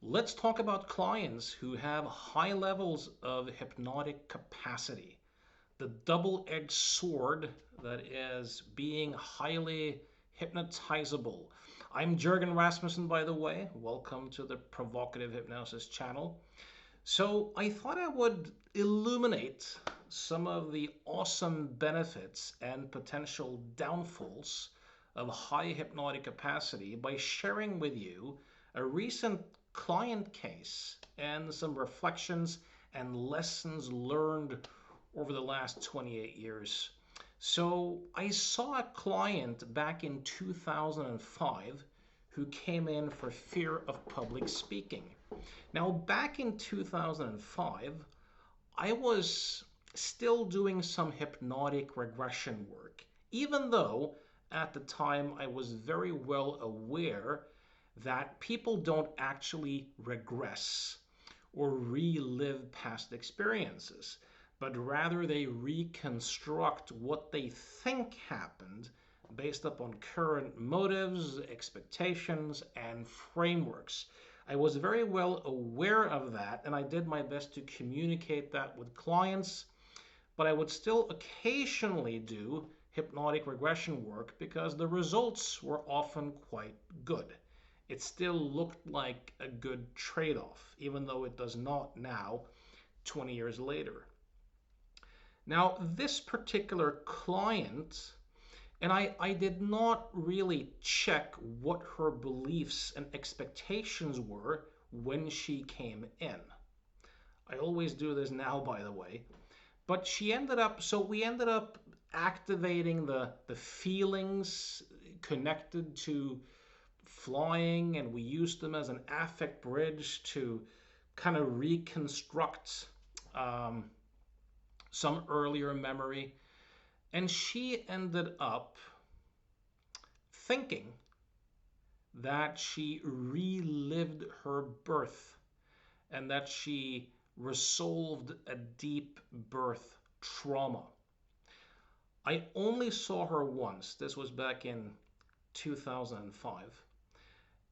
Let's talk about clients who have high levels of hypnotic capacity. The double-edged sword that is being highly hypnotizable. I'm Jurgen Rasmussen, by the way. Welcome to the Provocative Hypnosis channel. So I thought I would illuminate some of the awesome benefits and potential downfalls of high hypnotic capacity by sharing with you a recent client case and some reflections and lessons learned over the last 28 years. So I saw a client back in 2005 who came in for fear of public speaking. Now, back in 2005, I was still doing some hypnotic regression work, even though at the time I was very well aware that people don't actually regress or relive past experiences, but rather they reconstruct what they think happened based upon current motives, expectations, and frameworks. I was very well aware of that, and I did my best to communicate that with clients, but I would still occasionally do hypnotic regression work because the results were often quite good. It still looked like a good trade-off, even though it does not now, 20 years later. Now, this particular client, and I did not really check what her beliefs and expectations were when she came in. I always do this now, by the way. But we ended up activating the feelings connected to flying, and we used them as an affect bridge to kind of reconstruct some earlier memory. And she ended up thinking that she relived her birth and that she resolved a deep birth trauma. I only saw her once. This was back in 2005.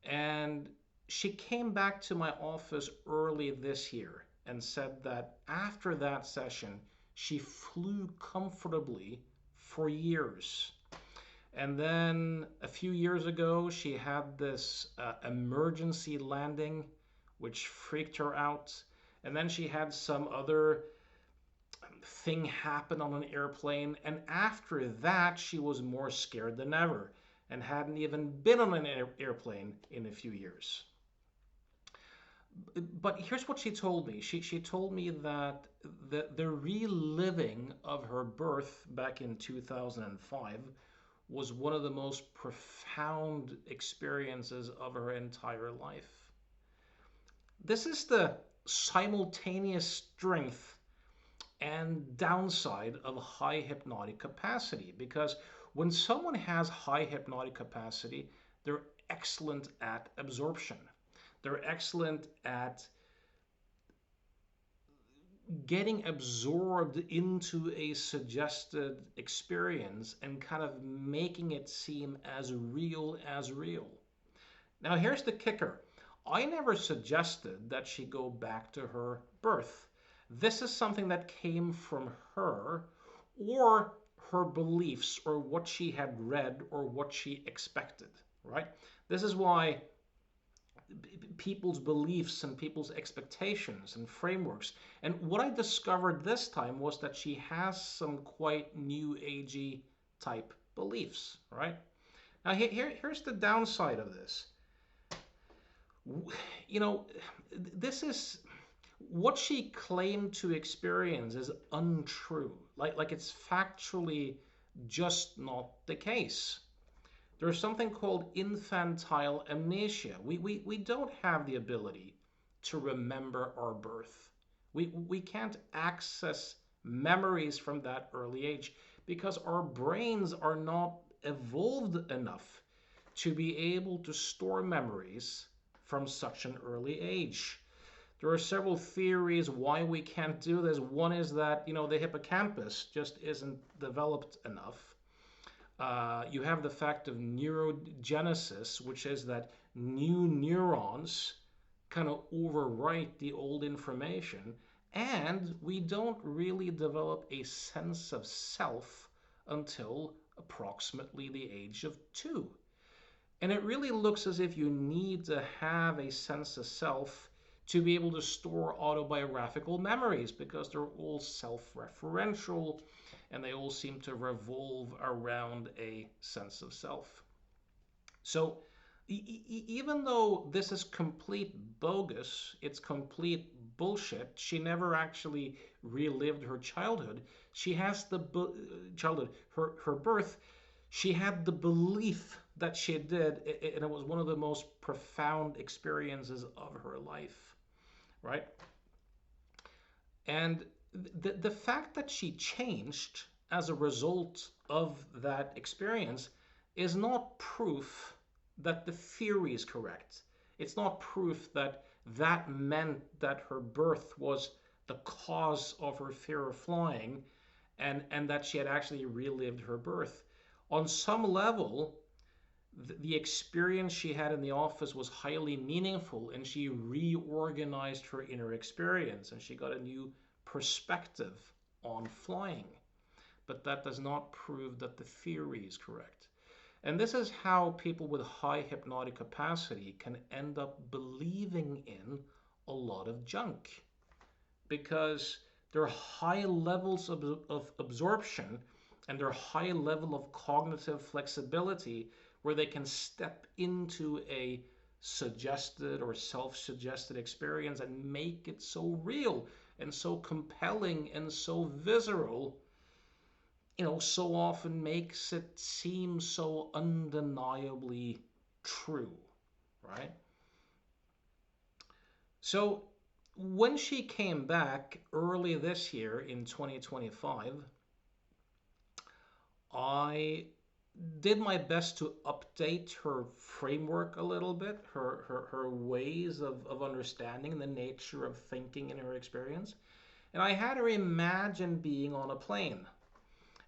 And she came back to my office early this year and said that after that session, she flew comfortably for years. And then a few years ago, she had this emergency landing, which freaked her out. And then she had some other thing happen on an airplane. And after that, she was more scared than ever and hadn't even been on an airplane in a few years. But here's what she told me. She told me that the reliving of her birth back in 2005 was one of the most profound experiences of her entire life. This is the simultaneous strength and downside of high hypnotic capacity, because when someone has high hypnotic capacity, they're excellent at absorption. They're excellent at getting absorbed into a suggested experience and kind of making it seem as real as real. Now, here's the kicker. I never suggested that she go back to her birth. This is something that came from her or her beliefs or what she had read or what she expected, right? This is why people's beliefs and people's expectations and frameworks. And what I discovered this time was that she has some quite new agey type beliefs, right? Now here's the downside of this. You know, this is what she claimed to experience is untrue. Like it's factually just not the case. There's something called infantile amnesia. We don't have the ability to remember our birth. We can't access memories from that early age because our brains are not evolved enough to be able to store memories from such an early age. There are several theories why we can't do this. One is that, the hippocampus just isn't developed enough. You have the fact of neurogenesis, which is that new neurons kind of overwrite the old information, and we don't really develop a sense of self until approximately the age of 2. And it really looks as if you need to have a sense of self to be able to store autobiographical memories, because they're all self-referential and they all seem to revolve around a sense of self. So even though this is complete bogus, it's complete bullshit, she never actually relived her childhood. She has the childhood, her birth. She had the belief that she did, and it was one of the most profound experiences of her life, right? And the fact that she changed as a result of that experience is not proof that the theory is correct. It's not proof that that meant that her birth was the cause of her fear of flying, and that she had actually relived her birth. On some level, the experience she had in the office was highly meaningful, and she reorganized her inner experience and she got a new perspective on flying. But that does not prove that the theory is correct. And this is how people with high hypnotic capacity can end up believing in a lot of junk, because their high levels of absorption and their high level of cognitive flexibility, where they can step into a suggested or self-suggested experience and make it so real and so compelling and so visceral, so often makes it seem so undeniably true, right? So when she came back early this year in 2025, I did my best to update her framework a little bit, her ways of understanding the nature of thinking in her experience. And I had her imagine being on a plane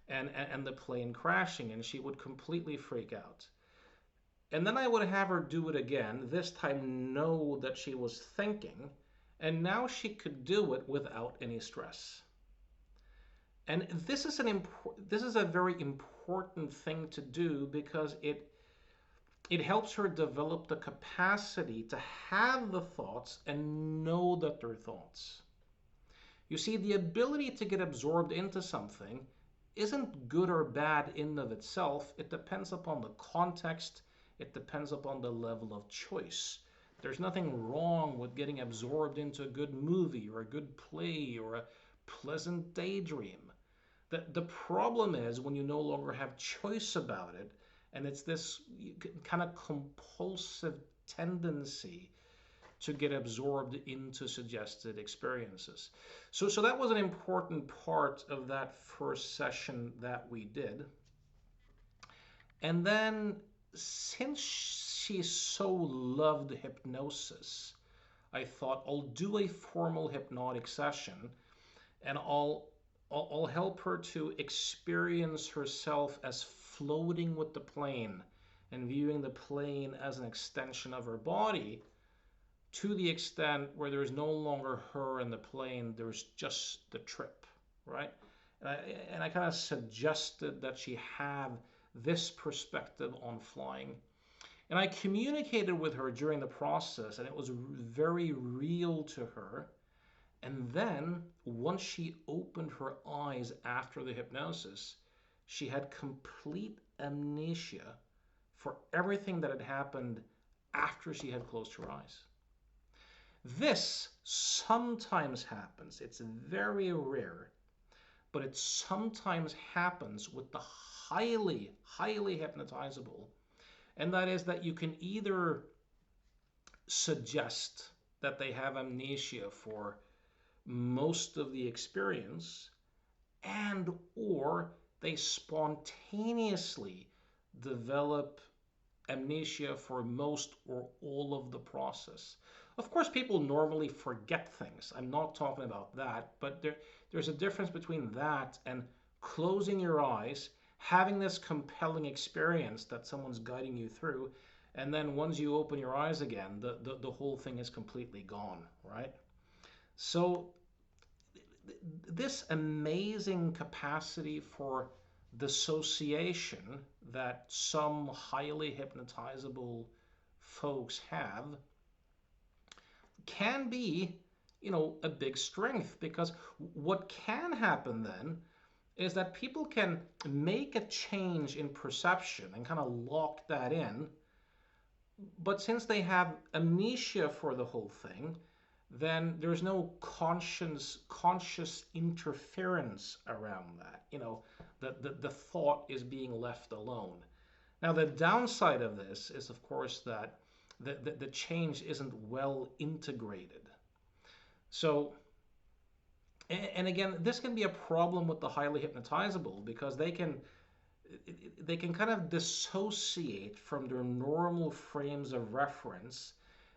and the plane crashing, and she would completely freak out. And then I would have her do it again, this time know that she was thinking, and now she could do it without any stress. And this is a very important thing to do, because it helps her develop the capacity to have the thoughts and know that they're thoughts. You see, the ability to get absorbed into something isn't good or bad in and of itself. It depends upon the context. It depends upon the level of choice. There's nothing wrong with getting absorbed into a good movie or a good play or a pleasant daydream. The problem is when you no longer have choice about it, and it's this kind of compulsive tendency to get absorbed into suggested experiences. So that was an important part of that first session that we did. And then, since she so loved hypnosis, I thought I'll do a formal hypnotic session, and I'll help her to experience herself as floating with the plane and viewing the plane as an extension of her body, to the extent where there's no longer her and the plane, there's just the trip, right? And I kind of suggested that she have this perspective on flying. And I communicated with her during the process, and it was very real to her. And then, once she opened her eyes after the hypnosis, she had complete amnesia for everything that had happened after she had closed her eyes. This sometimes happens. It's very rare, but it sometimes happens with the highly, highly hypnotizable. And that is that you can either suggest that they have amnesia for most of the experience, and or they spontaneously develop amnesia for most or all of the process. Of course, people normally forget things. I'm not talking about that, but there's a difference between that and closing your eyes, having this compelling experience that someone's guiding you through, And then once you open your eyes again, the whole thing is completely gone, right? So this amazing capacity for dissociation that some highly hypnotizable folks have can be, a big strength, because what can happen then is that people can make a change in perception and kind of lock that in, but since they have amnesia for the whole thing, then there's no conscious interference around that. The thought is being left alone. Now, the downside of this is, of course, that the change isn't well integrated. So, and again, this can be a problem with the highly hypnotizable, because they can kind of dissociate from their normal frames of reference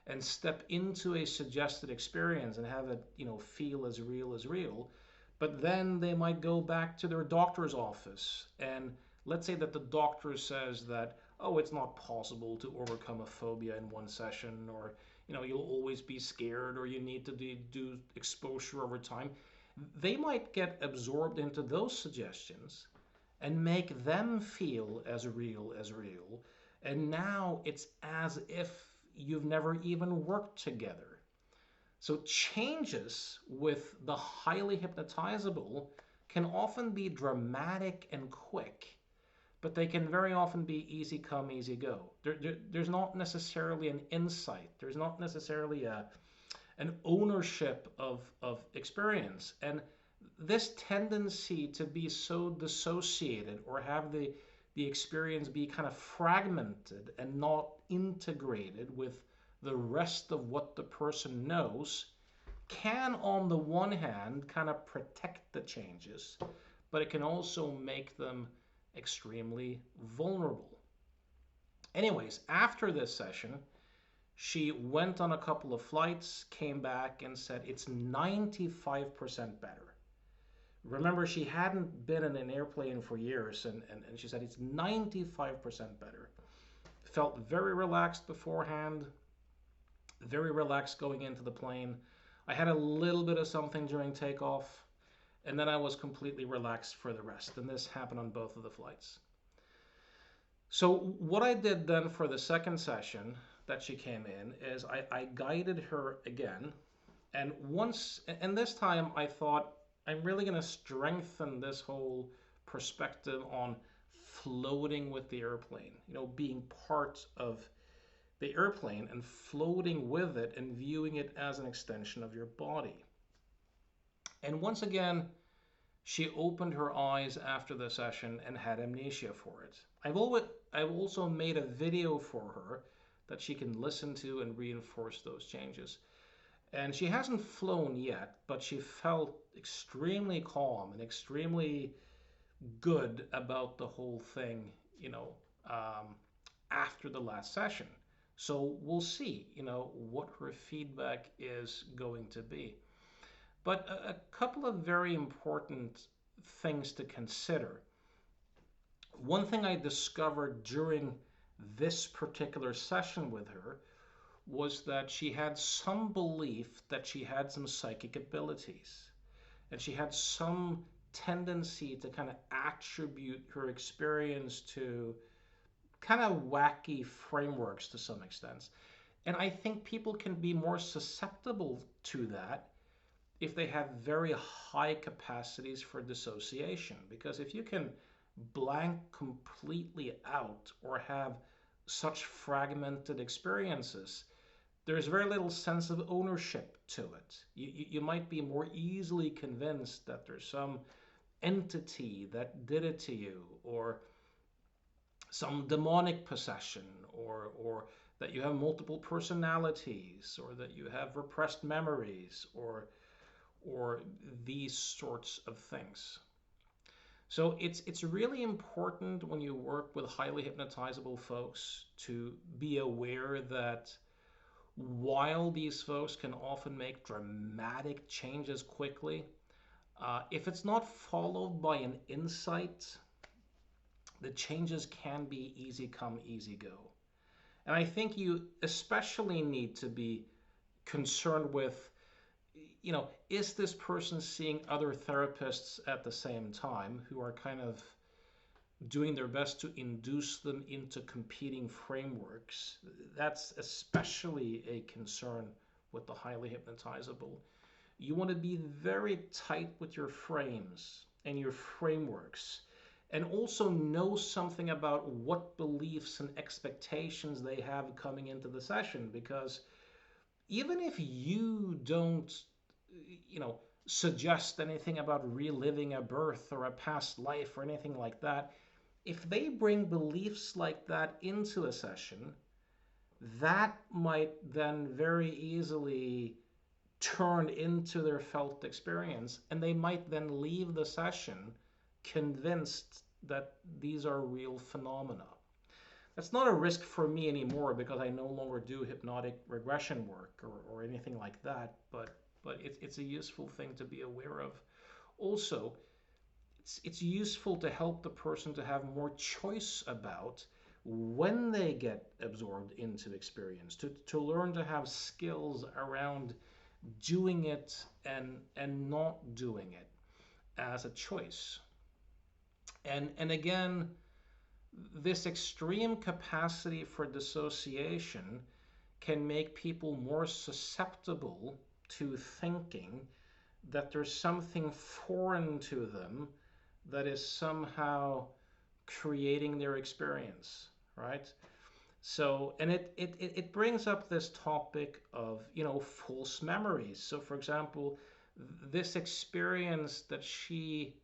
and step into a suggested experience and have it, feel as real as real. But then they might go back to their doctor's office, and let's say that the doctor says that, oh, it's not possible to overcome a phobia in one session, or you'll always be scared, or you need to do exposure over time. They might get absorbed into those suggestions and make them feel as real as real. And now it's as if you've never even worked together. So changes with the highly hypnotizable can often be dramatic and quick, but they can very often be easy come, easy go. There's not necessarily an insight. There's not necessarily an ownership of experience. And this tendency to be so dissociated, or have the experience be kind of fragmented and not integrated with the rest of what the person knows, can, on the one hand, kind of protect the changes, but it can also make them extremely vulnerable. Anyways, after this session, she went on a couple of flights, came back, and said it's 95% better. Remember, she hadn't been in an airplane for years, and she said it's 95% better. Felt very relaxed beforehand, very relaxed going into the plane. I had a little bit of something during takeoff, and then I was completely relaxed for the rest. And this happened on both of the flights. So what I did then for the second session that she came in is I guided her again. And this time I thought, I'm really going to strengthen this whole perspective on floating with the airplane, being part of the airplane and floating with it and viewing it as an extension of your body. And once again, she opened her eyes after the session and had amnesia for it. I've also made a video for her that she can listen to and reinforce those changes. And she hasn't flown yet, but she felt extremely calm and extremely good about the whole thing, after the last session. So we'll see, what her feedback is going to be. But a couple of very important things to consider. One thing I discovered during this particular session with her was that she had some belief that she had some psychic abilities, and she had some tendency to kind of attribute her experience to kind of wacky frameworks to some extent. And I think people can be more susceptible to that if they have very high capacities for dissociation. Because if you can blank completely out or have such fragmented experiences, there's very little sense of ownership to it. You might be more easily convinced that there's some entity that did it to you, or some demonic possession, or that you have multiple personalities, or that you have repressed memories, or these sorts of things. So it's really important when you work with highly hypnotizable folks to be aware that while these folks can often make dramatic changes quickly, if it's not followed by an insight, the changes can be easy come, easy go. And I think you especially need to be concerned with, is this person seeing other therapists at the same time who are kind of doing their best to induce them into competing frameworks? That's especially a concern with the highly hypnotizable. You want to be very tight with your frames and your frameworks, and also know something about what beliefs and expectations they have coming into the session. Because even if you don't, you know, suggest anything about reliving a birth or a past life or anything like that, if they bring beliefs like that into a session, that might then very easily turn into their felt experience, and they might then leave the session convinced that these are real phenomena. That's not a risk for me anymore because I no longer do hypnotic regression work or anything like that, but it's a useful thing to be aware of. Also, it's useful to help the person to have more choice about when they get absorbed into experience, to learn to have skills around doing it and not doing it as a choice. And again, this extreme capacity for dissociation can make people more susceptible to thinking that there's something foreign to them that is somehow creating their experience, right? So, and it brings up this topic of, false memories. So, for example, this experience that she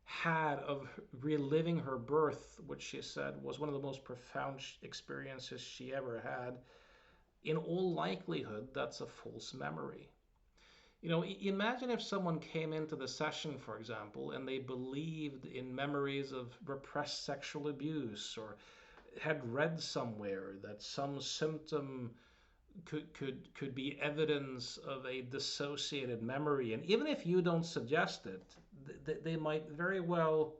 had of reliving her birth, which she said was one of the most profound experiences she ever had, in all likelihood, that's a false memory. Imagine if someone came into the session, for example, and they believed in memories of repressed sexual abuse, or had read somewhere that some symptom could be evidence of a dissociated memory. And even if you don't suggest it, they might very well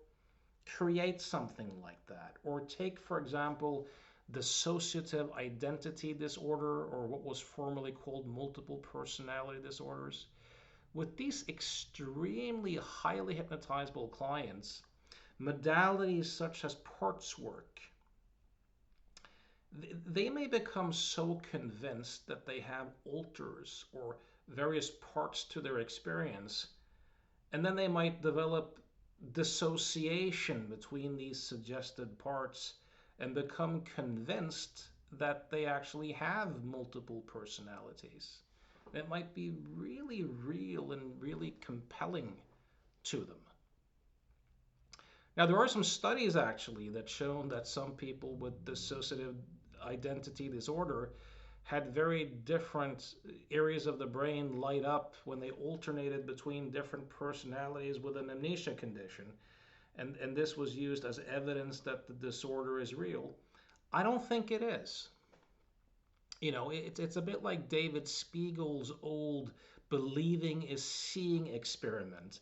create something like that. Or take, for example, dissociative identity disorder, or what was formerly called multiple personality disorders. With these extremely highly hypnotizable clients, modalities such as parts work, they may become so convinced that they have alters or various parts to their experience, and then they might develop dissociation between these suggested parts and become convinced that they actually have multiple personalities. It might be really real and really compelling to them. Now, there are some studies actually that shown that some people with dissociative identity disorder had very different areas of the brain light up when they alternated between different personalities with an amnesia condition. And this was used as evidence that the disorder is real. I don't think it is. It's a bit like David Spiegel's old believing is seeing experiment,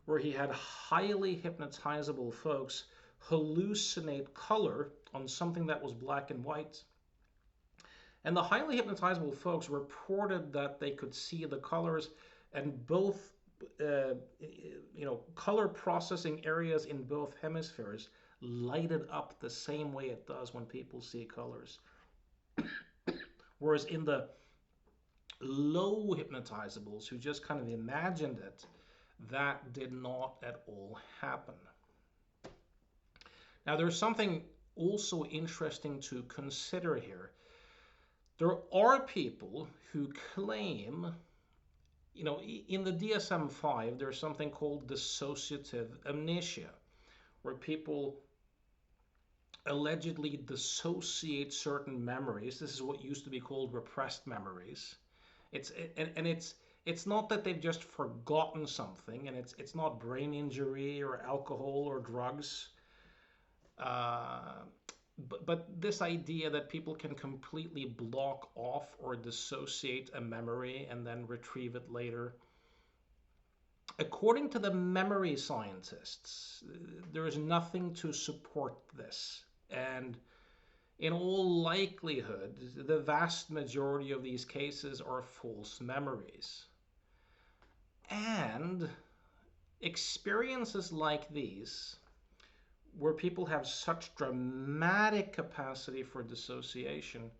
where he had highly hypnotizable folks hallucinate color on something that was black and white. And the highly hypnotizable folks reported that they could see the colors, and both, color processing areas in both hemispheres lighted up the same way it does when people see colors. Whereas in the low hypnotizables who just kind of imagined it, that did not at all happen. Now, there's something also interesting to consider here. There are people who claim, in the DSM-5, there's something called dissociative amnesia, where people allegedly dissociate certain memories. This is what used to be called repressed memories. It's not that they've just forgotten something, and it's not brain injury or alcohol or drugs. But this idea that people can completely block off or dissociate a memory and then retrieve it later. According to the memory scientists, there is nothing to support this. And in all likelihood, the vast majority of these cases are false memories. And experiences like these, where people have such dramatic capacity for dissociation,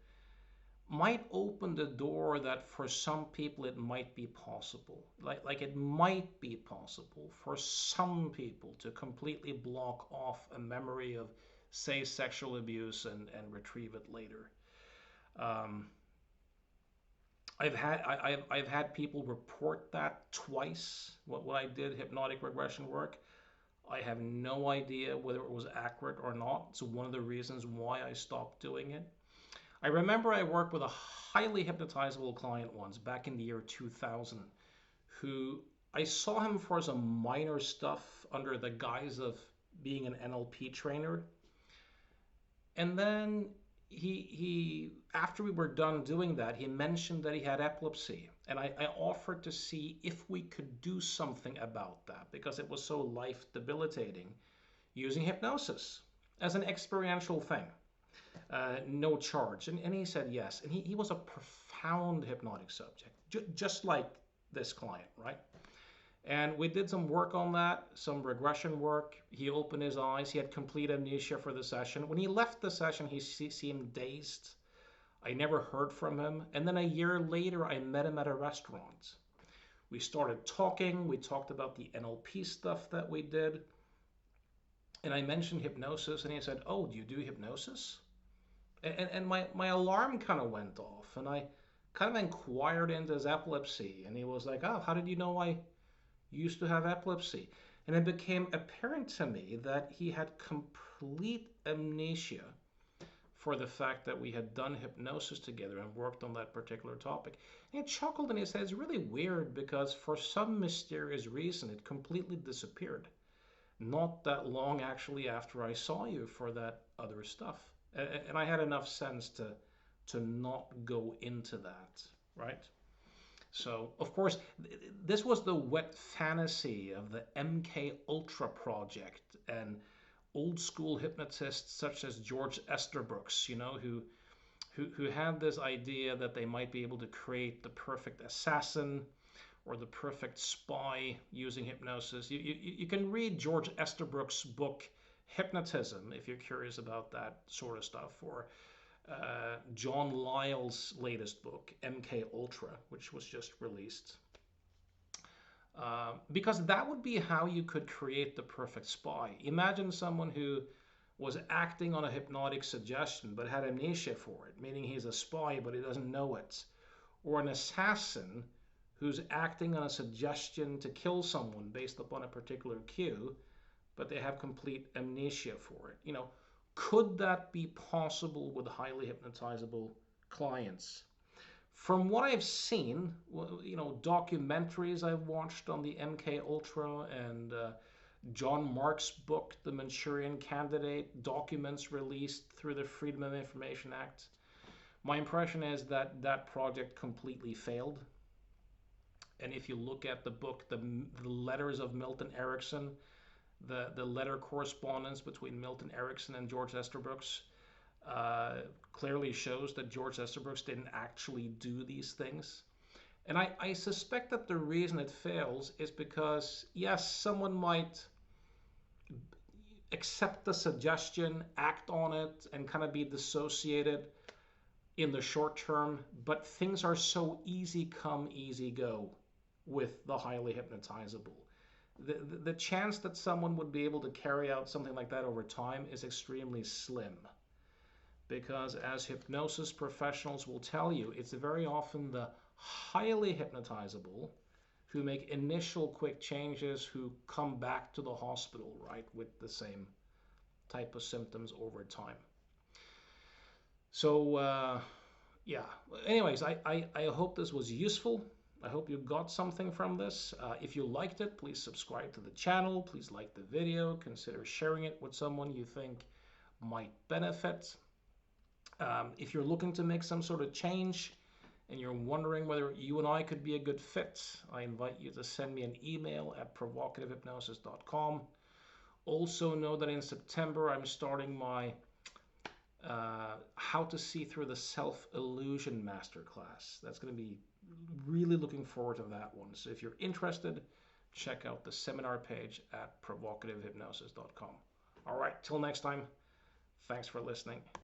might open the door that for some people it might be possible. Like it might be possible for some people to completely block off a memory of, say, sexual abuse and retrieve it later. Um, I've had people report that twice when I did hypnotic regression work. I have no idea whether it was accurate or not. It's one of the reasons why I stopped doing it. I remember I worked with a highly hypnotizable client once back in the year 2000 who I saw him for some minor stuff under the guise of being an NLP trainer. And then he after we were done doing that, he mentioned that he had epilepsy. And I offered to see if we could do something about that because it was so life debilitating using hypnosis as an experiential thing. No charge. And he said yes. And he was a profound hypnotic subject, just like this client, right? And we did some work on that, some regression work. He opened his eyes. He had complete amnesia for the session. When he left the session, he seemed dazed. I never heard from him. And then a year later, I met him at a restaurant. We started talking. We talked about the NLP stuff that we did. And I mentioned hypnosis, and he said, "Oh, do you do hypnosis?" And my alarm kind of went off, and I kind of inquired into his epilepsy, and he was like, "Oh, how did you know I used to have epilepsy?" And it became apparent to me that he had complete amnesia for the fact that we had done hypnosis together and worked on that particular topic. And he chuckled and he said, "It's really weird because for some mysterious reason it completely disappeared. Not that long actually after I saw you for that other stuff." And I had enough sense to not go into that, right? So, of course, this was the wet fantasy of the MK Ultra project and old school hypnotists such as George Esterbrooks, who had this idea that they might be able to create the perfect assassin or the perfect spy using hypnosis. You can read George Esterbrooks' book Hypnotism if you're curious about that sort of stuff, or John Lyle's latest book MK Ultra, which was just released. Because that would be how you could create the perfect spy. Imagine someone who was acting on a hypnotic suggestion but had amnesia for it, meaning he's a spy but he doesn't know it, or an assassin who's acting on a suggestion to kill someone based upon a particular cue, but they have complete amnesia for it. Could that be possible with highly hypnotizable clients? From what I've seen, documentaries I've watched on the MK Ultra and John Mark's book, The Manchurian Candidate, documents released through the Freedom of Information Act, my impression is that that project completely failed. And if you look at the book, the letters of Milton Erickson, the letter correspondence between Milton Erickson and George Esterbrooks clearly shows that George Esterbrooks didn't actually do these things. And I suspect that the reason it fails is because, yes, someone might accept the suggestion, act on it, and kind of be dissociated in the short term, but things are so easy come, easy go with the highly hypnotizable. The chance that someone would be able to carry out something like that over time is extremely slim. Because as hypnosis professionals will tell you, it's very often the highly hypnotizable who make initial quick changes who come back to the hospital, right, with the same type of symptoms over time. So, yeah. Anyways, I hope this was useful. I hope you got something from this. If you liked it, please subscribe to the channel. Please like the video. Consider sharing it with someone you think might benefit. If you're looking to make some sort of change and you're wondering whether you and I could be a good fit, I invite you to send me an email at provocativehypnosis.com. Also know that in September I'm starting my how to see through the self-illusion masterclass. That's going to be really looking forward to that one. So if you're interested, check out the seminar page at provocativehypnosis.com. All right, till next time, thanks for listening.